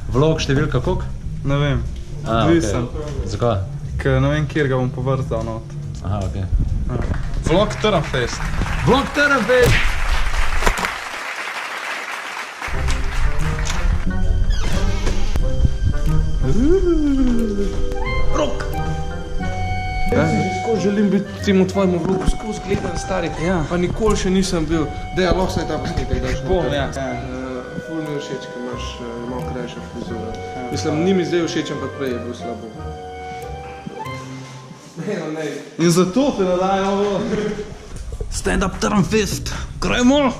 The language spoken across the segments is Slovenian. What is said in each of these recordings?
Vlog številka koliko? Ne vem. Odvisen. Zakaj? Ker ne vem, kjer ga bom povrzal not. Aha, okej. Vlog Trnfest. Vlog Trnfest! Rok! Jaz si že skozi želim biti v tvojemu vlogu, skozi gledam stari, pa nikoli še nisem bil. Dej, lahko se je ta posnetek daš. Bom, ja. Ful mi je všeč, ker imaš malo krajšo frizuro. Mislim, ni mi zdaj všeč, ampak prej je bil slabo. In zato te nadajamo. Stand up Trnfest! Gremo!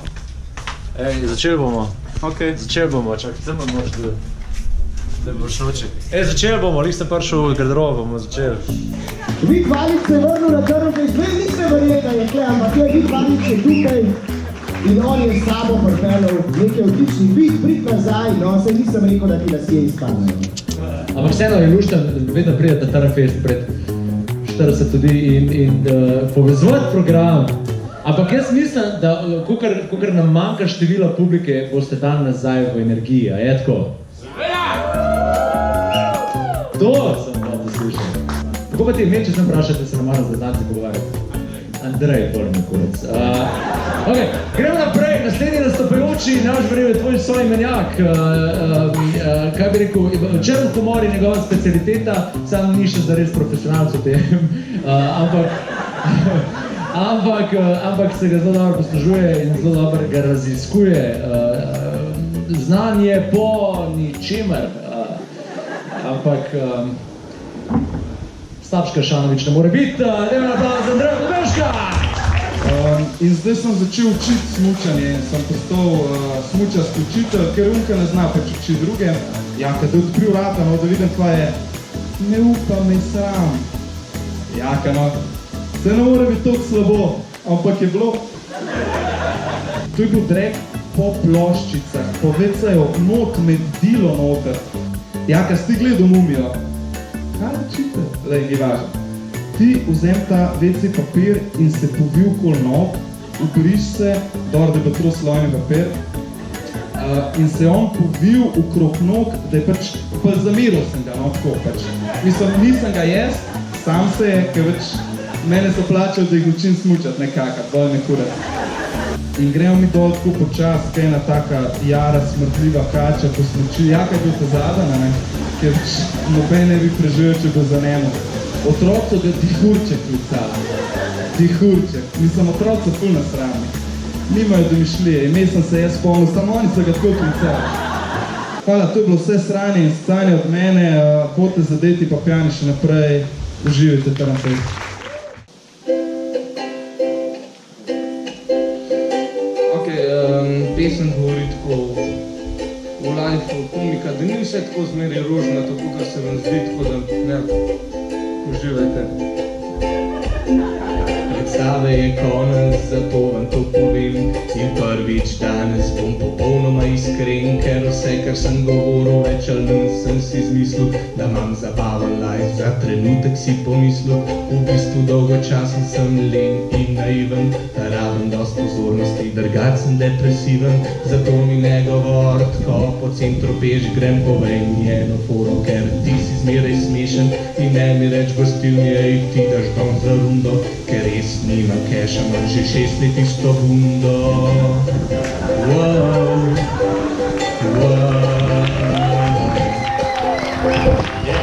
Ej, začeli bomo. Ok. Začeli bomo, čakaj, zdaj me moraš da boš noči. Ej, začeli bomo, lih sem prišel v garderobo, bomo začeli. Vik Valič se je vrnil na Trnfest, zdaj niste verjeli, da je tle, ampak je Vik Valič je tukaj in on je s sabo pripeljal nekaj odličnih. Vik, prid nazaj, no, saj nisem rekel, da ti lasje izpadnejo. Ampak vseeno je lušten, vedno pride na Trnfest pred 40 ljudi in povezovati program. Ampak jaz mislim, da kakor nam manjka števila publike, boste dan nazaj v energiji, a je tako? To sem malo slišal. Kako pa ti ime, če sem vprašati, da se ne mara za znati pogovarjati? Andrej, polni kurec. Ok, gremo naprej, naslednji nastopajoči, naš verjel je tvoj soimenjak. Kaj bi rekel, črn humor je njegova specialiteta, sam ni še zares profesionalc v tem, ampak se ga zelo dobro poslužuje in zelo dobro ga raziskuje. Znanje po ničemer, ampak Slabška Šanovič ne more biti, dajmo aplauz za Andreja Podbevška! In zdaj sem začel učiti smučanje in sem postal smučarski učitelj, ker Unka ne zna pač učiti druge. Ja, kad je odpril vrata, no, da vidim, kva je. Ne upam, ne sram. Jaka, no, se ne more biti toliko slabo, ampak je bilo. To je bil drek po ploščicah, povecajo not med dilo noter. Jaka, si ti gledal Mumijo? Kaj učite? Lej, ni važno. Ti vzem ta WC papir in se povil kol nog, ugriš se, dobro, da je bilo slojni papir, in se on povil okrog nog, da je pač, pa zamiral sem ga, no, tako pač. Mislim, nisem ga jaz, sam se je, ker več mene so plačali, da jih učim smučati nekaka, bolj nekurat. In gremo mi dol tako počas, kaj ena taka jara, smrtljiva kača po smuči, jaka je bil te zadana, ne, ker noben ne bi preživel, če bo za njemu. Otrok so ga Dihurček klicali. Dihurček. Mislim, otrok so ful nasramni. Nimajo domišljije. Ime sem se jaz spomnil, samo oni so ga tako klicali. Hvala, to je bilo vse sranje in stanje od mene. Hodite zadeti pa pijani še naprej. Uživajte Trnfest. Ok, pesem govori tako v lifeu komika, da ni vse tako zmeri rožno, tako kar se vam zdi, tako da ne. Uživajte. Predstave je konec, zato vam to povem. In prvič danes bom popolnoma iskren, ker vse, kar sem govoril, več ali manj sem si izmislil, da imam zabaven life. Za trenutek si pomislil, v bistvu dolgočasen sem len in naiven, da rabim dost pozornosti, drugač sem depresiven. Zato mi ne govor, tako po centru peš grem, povej mi eno foro, ker ti si zmeraj smešen in ne mi reč gostilni, ej, ti daš dom za rundo, ker res nimam keša, imam že 6 let isto bundo. Wow, wow. Je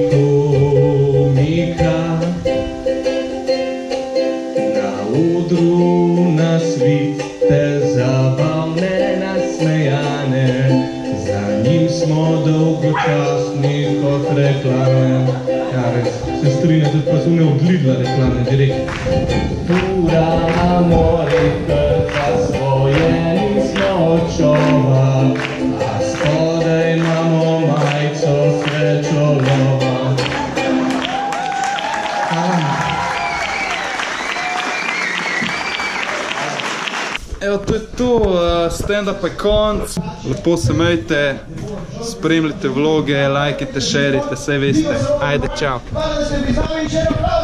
tragikomika, na odru nasvite zabavne nasmejane, za njim smo dolgočasni kot reklame. Ja, res, se strinja, tudi pa so ne odlidla reklame, direkt. Pura amore, krca svoje nismo očova, a spodaj imamo majico srečolova. Evo, to je to, stand-up je konc. Lepo se imejte, spremljite vloge, lajkite, šerite, vse veste. Ajde, čau. Hvala, da ste pripravili še aplauz.